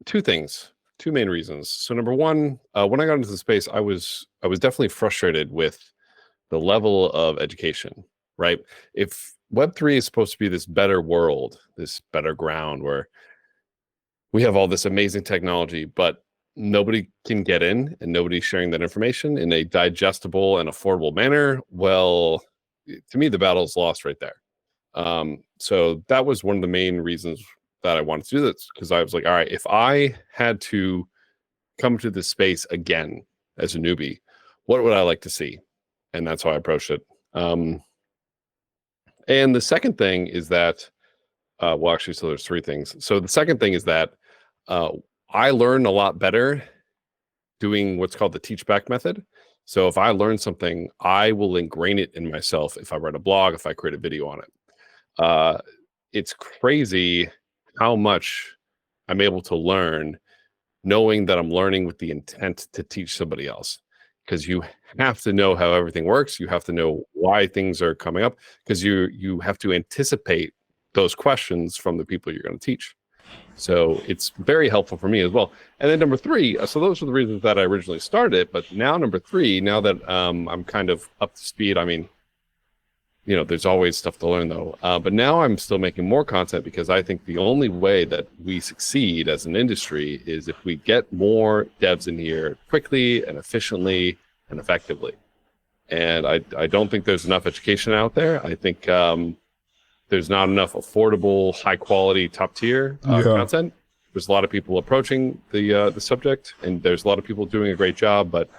Two things, two main reasons. So number one, when I got into the space, I was definitely frustrated with the level of education, right? If Web3 is supposed to be this better world, this better ground where we have all this amazing technology, but nobody can get in and nobody's sharing that information in a digestible and affordable manner, well, to me, the battle is lost right there. So that was one of the main reasons that I wanted to do this, because I was like, all right, if I had to come to this space again as a newbie, what would I like to see? And that's how I approached it. And the second thing is that, well, actually, so there's three things. So the second thing is that I learn a lot better doing what's called the teach back method. So if I learn something, I will ingrain it in myself. If I write a blog, if I create a video on it, it's crazy how much I'm able to learn knowing that I'm learning with the intent to teach somebody else. Because you have to know how everything works. You have to know why things are coming up, because you have to anticipate those questions from the people you're going to teach. So it's very helpful for me as well. And then number three, so those were the reasons that I originally started. But now number three, now that I'm kind of up to speed, I mean, there's always stuff to learn though. But now I'm still making more content, because I think the only way that we succeed as an industry is if we get more devs in here quickly and efficiently and effectively. And I don't think there's enough education out there. I think there's not enough affordable, high quality, top tier content. There's a lot of people approaching the subject, and there's a lot of people doing a great job, but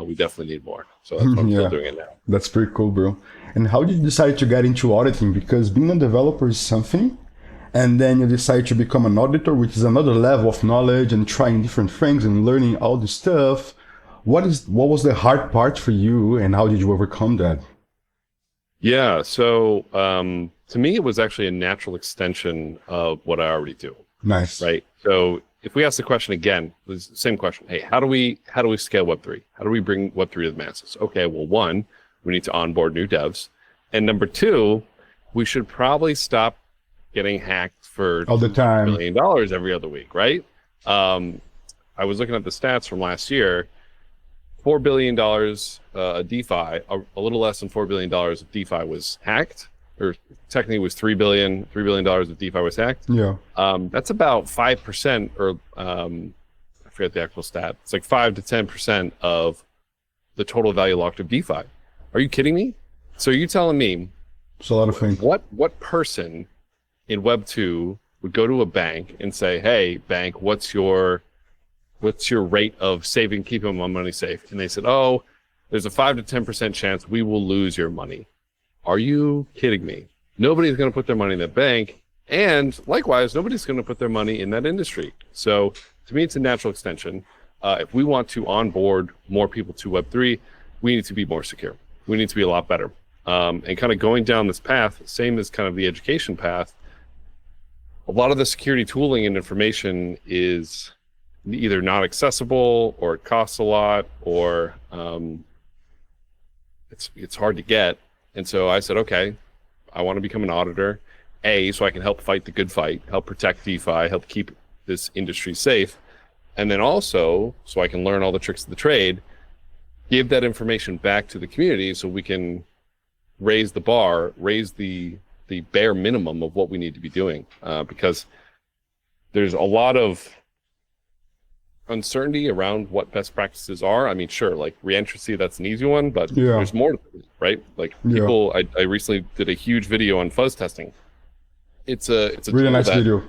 we definitely need more. So that's why I'm still doing it now. That's pretty cool, bro. And how did you decide to get into auditing? Because being a developer is something, and then you decide to become an auditor, which is another level of knowledge and trying different things and learning all this stuff. What was the hard part for you, and how did you overcome that? Yeah, so to me, it was actually a natural extension of what I already do. Nice. Right. So if we ask the question again, the same question. Hey, how do we scale Web3? How do we bring Web3 to the masses? Okay, well, one, we need to onboard new devs. And number two, we should probably stop getting hacked for all the time $1 million every other week, right? I was looking at the stats from last year. $4 billion DeFi, a little less than $4 billion of DeFi was hacked, or technically it was $3 billion of DeFi was hacked. Yeah. That's about 5%, or I forget the actual stat. It's like 5 to 10% of the total value locked of DeFi. Are you kidding me? So you telling me it's a lot of things. What person in Web 2 would go to a bank and say, hey, bank, what's your rate of saving, keeping my money safe? And they said, oh, there's a 5 to 10% chance we will lose your money. Are you kidding me? Nobody's going to put their money in the bank. And likewise, nobody's going to put their money in that industry. So to me, it's a natural extension. If we want to onboard more people to Web3, we need to be more secure. We need to be a lot better. And kind of going down this path, same as kind of the education path, a lot of the security tooling and information is either not accessible, or it costs a lot, or it's hard to get. And so I said, okay, I want to become an auditor, so I can help fight the good fight, help protect DeFi, help keep this industry safe. And then also, so I can learn all the tricks of the trade, give that information back to the community so we can raise the bar, raise the bare minimum of what we need to be doing. Because there's a lot of uncertainty around what best practices are. I mean, sure, like reentrancy, that's an easy one, but there's more to it, right? Like people, I recently did a huge video on fuzz testing. It's a really nice video.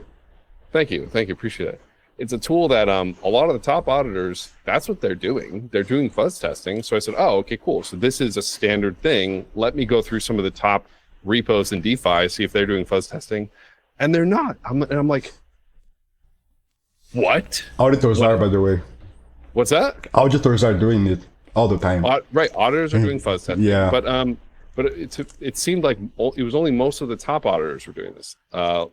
Thank you, appreciate it. It's a tool that a lot of the top auditors, that's what they're doing. They're doing fuzz testing. So I said, oh, okay, cool. So this is a standard thing. Let me go through some of the top repos in DeFi, see if they're doing fuzz testing, and they're not. I'm like, what? Auditors are, by the way. What's that? Auditors are doing it all the time. Right, auditors are doing fuzz testing. Yeah. But it seemed like it was only most of the top auditors were doing this. A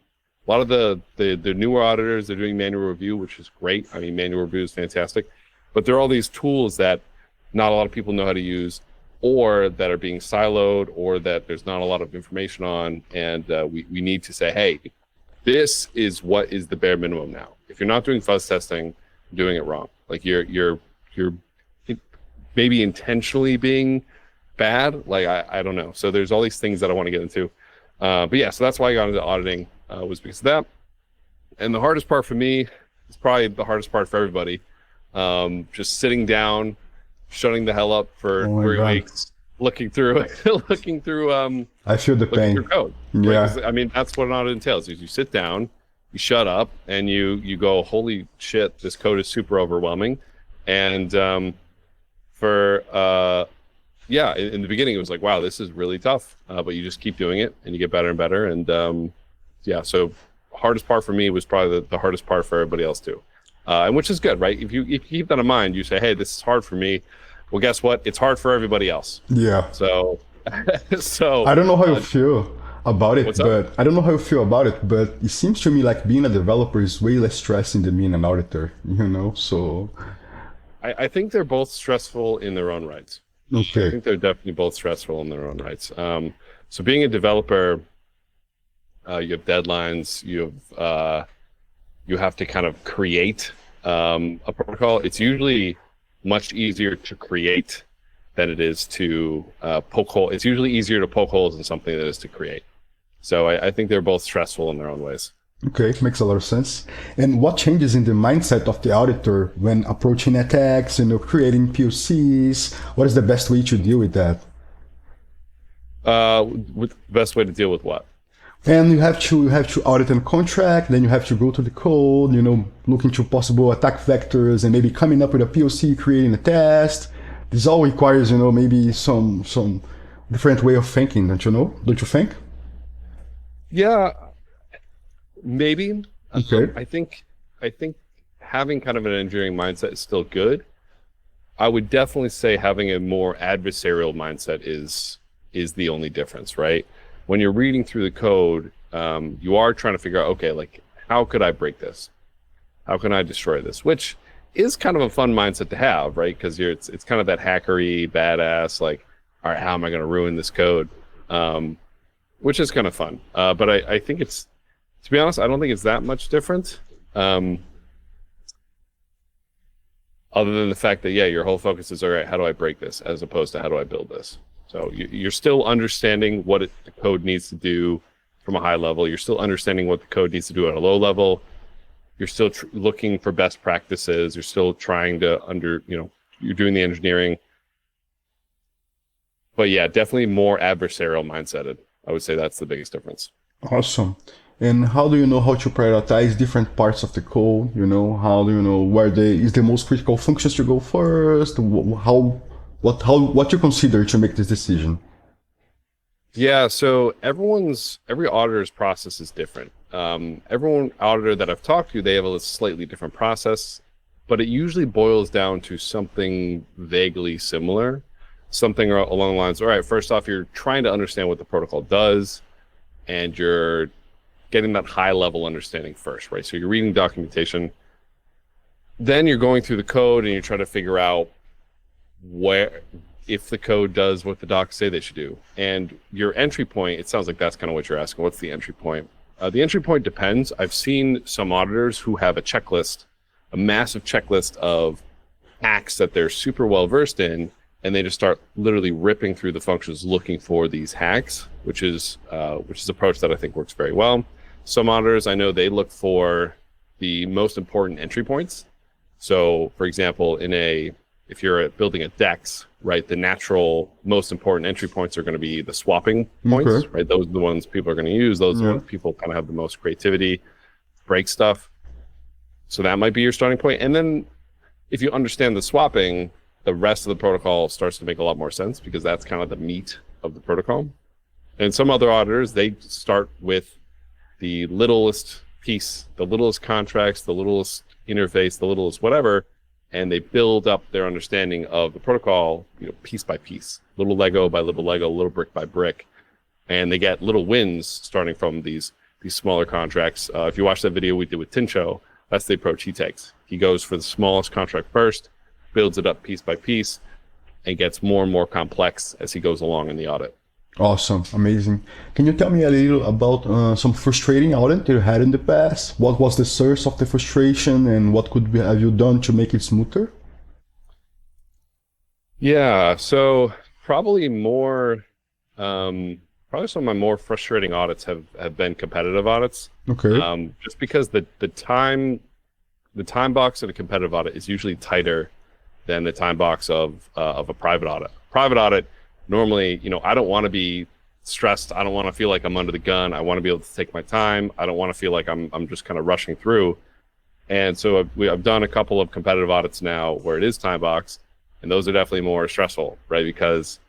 lot of the newer auditors, they're doing manual review, which is great. I mean, manual review is fantastic. But there are all these tools that not a lot of people know how to use, or that are being siloed, or that there's not a lot of information on. And we need to say, hey, this is what is the bare minimum now. If you're not doing fuzz testing, you're doing it wrong. Like you're maybe intentionally being bad. Like I don't know. So there's all these things that I want to get into. But yeah, so that's why I got into auditing, was because of that. And the hardest part for me is probably the hardest part for everybody. Just sitting down, shutting the hell up for 3 weeks, looking through I feel the pain. through code. Yeah. Right? 'Cause, I mean, that's what an audit entails. Is you sit down, you shut up, and you go, holy shit, this code is super overwhelming. And in the beginning it was like, wow, this is really tough. But you just keep doing it and you get better and better. And so hardest part for me was probably the hardest part for everybody else too. And which is good, right? If you keep that in mind, you say, hey, this is hard for me. Well, guess what? It's hard for everybody else. Yeah. So I don't know how you feel about it, but it seems to me like being a developer is way less stressing than being an auditor, so. I think they're both stressful in their own rights. Okay. I think they're definitely both stressful in their own rights. So being a developer, you have deadlines, you have to kind of create a protocol. It's usually much easier to create than it is to poke holes. It's usually easier to poke holes in something than it is to create. So I think they're both stressful in their own ways. Okay, makes a lot of sense. And what changes in the mindset of the auditor when approaching attacks, creating POCs? What is the best way to deal with that? With the best way to deal with what? And you have to audit a contract, then you have to go to the code, look into possible attack vectors and maybe coming up with a POC, creating a test. This all requires, maybe some different way of thinking, don't you think? Yeah, maybe. Okay. I think having kind of an engineering mindset is still good. I would definitely say having a more adversarial mindset is the only difference, right? When you're reading through the code, you are trying to figure out, okay, like, how could I break this? How can I destroy this? Which is kind of a fun mindset to have, right? Because it's kind of that hackery, badass, like, all right, how am I going to ruin this code? Which is kind of fun. But I think it's, to be honest, I don't think it's that much different. Other than the fact that, yeah, your whole focus is, all right, how do I break this? As opposed to how do I build this? So you're still understanding what the code needs to do from a high level. You're still understanding what the code needs to do at a low level. You're still looking for best practices. You're still trying to you're doing the engineering. But yeah, definitely more adversarial mindseted. I would say that's the biggest difference. Awesome. And how do you know how to prioritize different parts of the code? How do you know where is the most critical functions to go first? What you consider to make this decision? Yeah, so every auditor's process is different. Every auditor that I've talked to, they have a slightly different process, but it usually boils down to something vaguely similar, something along the lines, all right, first off, you're trying to understand what the protocol does, and you're getting that high level understanding first, right? So you're reading documentation, then you're going through the code and you're trying to figure out if the code does what the docs say they should do. And your entry point, it sounds like that's kind of what you're asking. What's the entry point? The entry point depends. I've seen some auditors who have a massive checklist of hacks that they're super well versed in, and they just start literally ripping through the functions looking for these hacks, which is an approach that I think works very well. Some auditors, I know they look for the most important entry points. So, for example, if you're building a DEX, right, the natural most important entry points are going to be the swapping points, Okay. right? Those are the ones people are going to use. Those are the ones people kind of have the most creativity, break stuff. So that might be your starting point. And then if you understand the swapping, the rest of the protocol starts to make a lot more sense because that's kind of the meat of the protocol. And some other auditors, they start with the littlest piece, the littlest contracts, the littlest interface, the littlest whatever, and they build up their understanding of the protocol, piece by piece, little Lego by little Lego, little brick by brick, and they get little wins starting from these smaller contracts. If you watch that video we did with Tincho, that's the approach he takes. He goes for the smallest contract first, builds it up piece by piece, and gets more and more complex as he goes along in the audit. Awesome, amazing. Can you tell me a little about some frustrating audit you had in the past? What was the source of the frustration, and what have you done to make it smoother? Yeah, so probably more, probably some of my more frustrating audits have been competitive audits. Okay. Just because the time box of a competitive audit is usually tighter than the time box of a private audit. Private audit, normally, I don't want to be stressed. I don't want to feel like I'm under the gun. I want to be able to take my time. I don't want to feel like I'm just kind of rushing through. And so I've done a couple of competitive audits now where it is time box, and those are definitely more stressful, right? Because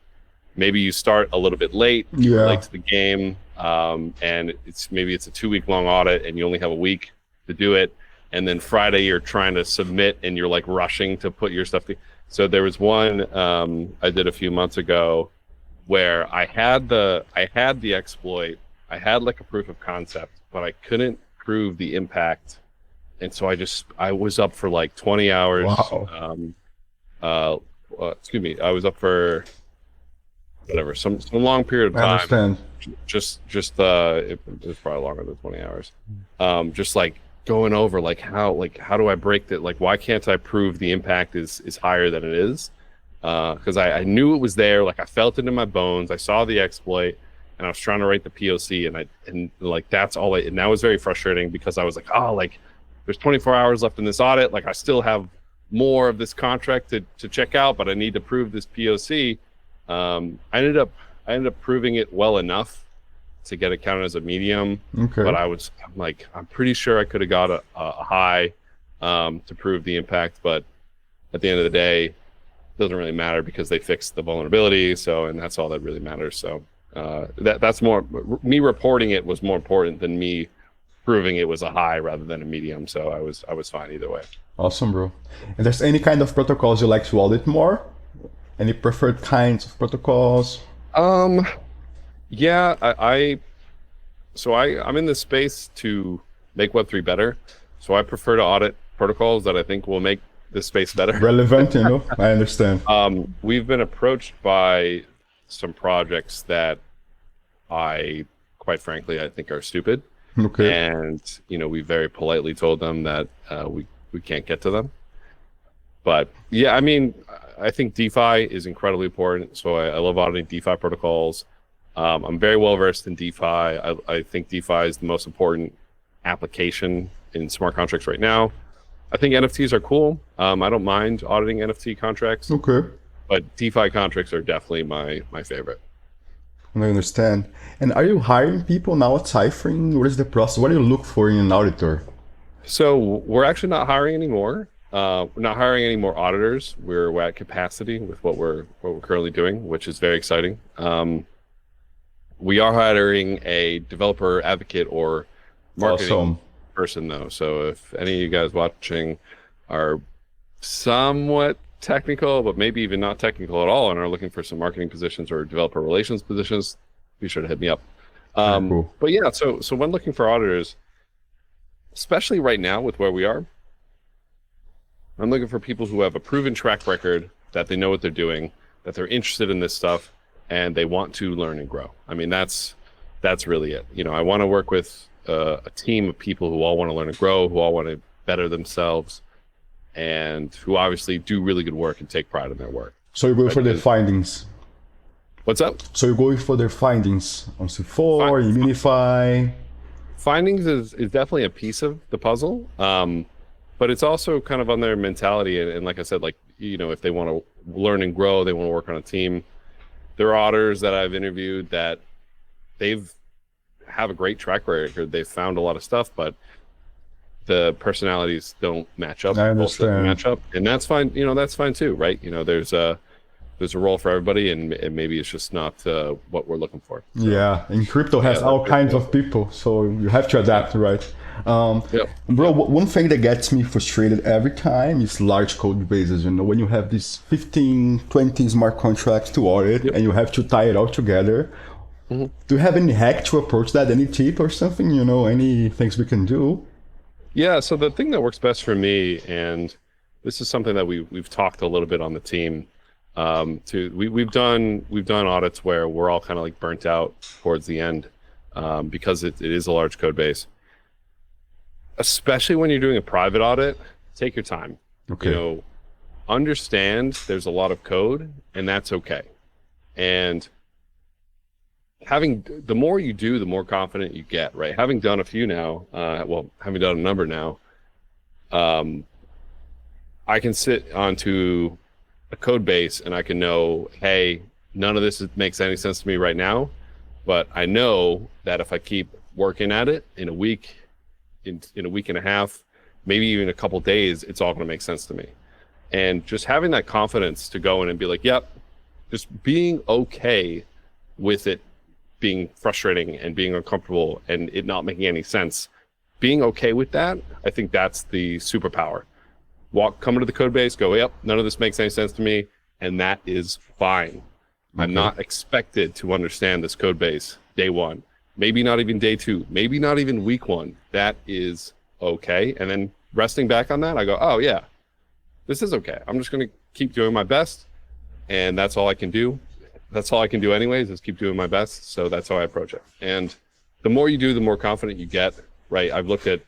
maybe you start a little bit late, you're Yeah. late to the game, and maybe it's a 2 week long audit, and you only have a week to do it, and then Friday you're trying to submit, and you're like rushing to put your stuff. So there was one I did a few months ago where I had the exploit, I had like a proof of concept, but I couldn't prove the impact, and so I was up for like 20 hours. Wow. Excuse me, I was up for whatever, some long period of I time. understand. It was probably longer than 20 hours. Just like going over like how do I break that? Like, why can't I prove the impact is higher than it is? Because I knew it was there. Like, I felt it in my bones. I saw the exploit, and I was trying to write the POC, and like that's all. And that was very frustrating because I was like, oh, like there's 24 hours left in this audit. Like, I still have more of this contract to check out, but I need to prove this POC. I ended up proving it well enough to get it counted as a medium. Okay. But I'm pretty sure I could have got a high to prove the impact. But at the end of the day, it doesn't really matter because they fixed the vulnerability. And that's all that really matters. So that's more, me reporting it was more important than me proving it was a high rather than a medium. So I was fine either way. Awesome, bro. And there's any kind of protocols you like to audit more? Any preferred kinds of protocols? Yeah, I'm in this space to make Web3 better. So I prefer to audit protocols that I think will make this space better. Relevant, I understand. We've been approached by some projects that quite frankly, I think are stupid. Okay. And, we very politely told them that we can't get to them. But yeah, I mean, I think DeFi is incredibly important. So I love auditing DeFi protocols. I'm very well versed in DeFi. I think DeFi is the most important application in smart contracts right now. I think NFTs are cool. I don't mind auditing NFT contracts. Okay. But DeFi contracts are definitely my favorite. I understand. And are you hiring people now at Cyphering? What is the process? What do you look for in an auditor? So we're actually not hiring anymore. We're not hiring any more auditors. We're at capacity with what we're currently doing, which is very exciting. We are hiring a developer advocate or marketing person though. So if any of you guys watching are somewhat technical, but maybe even not technical at all, and are looking for some marketing positions or developer relations positions, be sure to hit me up. Cool. But yeah, so when looking for auditors, especially right now with where we are, I'm looking for people who have a proven track record, that they know what they're doing, that they're interested in this stuff, and they want to learn and grow. I mean, that's really it. I want to work with a team of people who all want to learn and grow, who all want to better themselves, and who obviously do really good work and take pride in their work. So you go for their findings. What's up? So you go for their findings on C4, in Minify. Findings is definitely a piece of the puzzle. But it's also kind of on their mentality. And like I said, like, if they want to learn and grow, they want to work on a team. There are auditors that I've interviewed that have a great track record. They've found a lot of stuff, but the personalities don't match up. I understand. And that's fine. That's fine too, right? There's a role for everybody, and maybe it's just not what we're looking for. So, yeah, and crypto has all kinds of people, so you have to adapt, right? Bro, one thing that gets me frustrated every time is large code bases. When you have these 15, 20 smart contracts to audit, and you have to tie it all together. Mm-hmm. Do you have any hack to approach that? Any tip or something? Any things we can do? Yeah, so the thing that works best for me, and this is something that we've talked a little bit on the team, We've done audits where we're all kind of like burnt out towards the end, because it is a large code base. Especially when you're doing a private audit, take your time. Okay. You know, understand there's a lot of code, and that's okay. And the more you do, the more confident you get, right? Having done a few now, having done a number now, I can sit onto a code base and I can know, hey, none of this makes any sense to me right now, but I know that if I keep working at it in a week, in a week and a half, maybe even a couple days, it's all going to make sense to me. And just having that confidence to go in and be like, yep, just being okay with it being frustrating and being uncomfortable and it not making any sense. Being okay with that, I think that's the superpower. Come into the code base, go, yep, none of this makes any sense to me, and that is fine. Okay. I'm not expected to understand this code base day one, maybe not even day two, maybe not even week one. That is okay. And then resting back on that, I go, oh yeah, this is okay. I'm just going to keep doing my best, and that's all I can do. That's all I can do anyways, is keep doing my best. So that's how I approach it. And the more you do, the more confident you get, right? I've looked at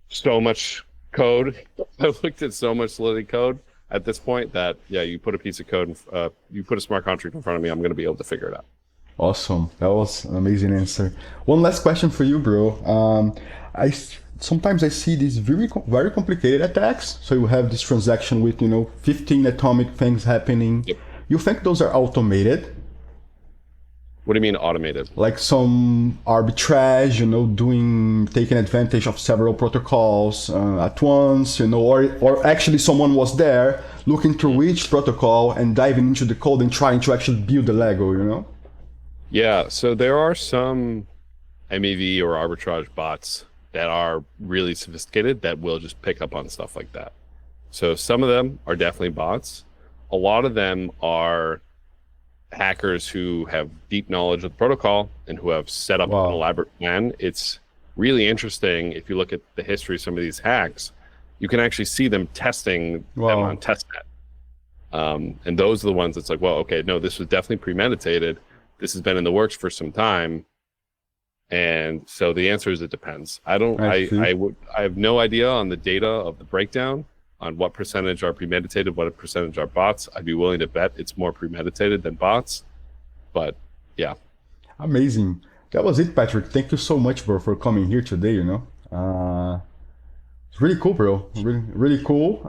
so much code. I've looked at so much Solidity code at this point that, yeah, you put a piece of code, you put a smart contract in front of me, I'm going to be able to figure it out. Awesome. That was an amazing answer. One last question for you, bro. Sometimes I see these very complicated attacks. So you have this transaction with 15 atomic things happening. Yep. You think those are automated? What do you mean automated? Like some arbitrage, taking advantage of several protocols at once, or actually someone was there looking through each protocol and diving into the code and trying to actually build the Lego, Yeah, so there are some MEV or arbitrage bots that are really sophisticated that will just pick up on stuff like that. So some of them are definitely bots. A lot of them are hackers who have deep knowledge of the protocol and who have set up an elaborate plan. It's really interesting. If you look at the history of some of these hacks, you can actually see them testing them on testnet. And those are the ones that's like, well, okay, no, this was definitely premeditated. This has been in the works for some time. And so the answer is it depends. I have no idea on the data of the breakdown on what percentage are premeditated, what percentage are bots. I'd be willing to bet it's more premeditated than bots, but yeah. Amazing. That was it, Patrick. Thank you so much, bro, for coming here today, It's really cool, bro. Really, really cool.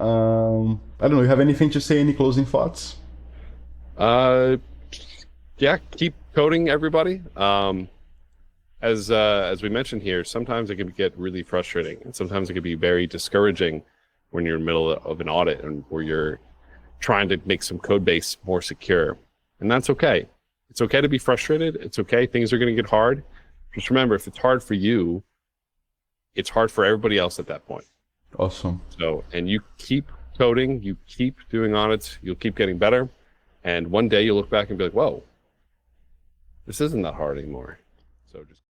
I don't know, you have anything to say, any closing thoughts? Yeah, keep coding, everybody. As we mentioned here, sometimes it can get really frustrating, and sometimes it can be very discouraging when you're in the middle of an audit and where you're trying to make some code base more secure. And that's okay. It's okay to be frustrated. It's okay. Things are going to get hard. Just remember, if it's hard for you, it's hard for everybody else at that point. Awesome. So, and you keep coding, you keep doing audits, you'll keep getting better. And one day you'll look back and be like, whoa, this isn't that hard anymore. So just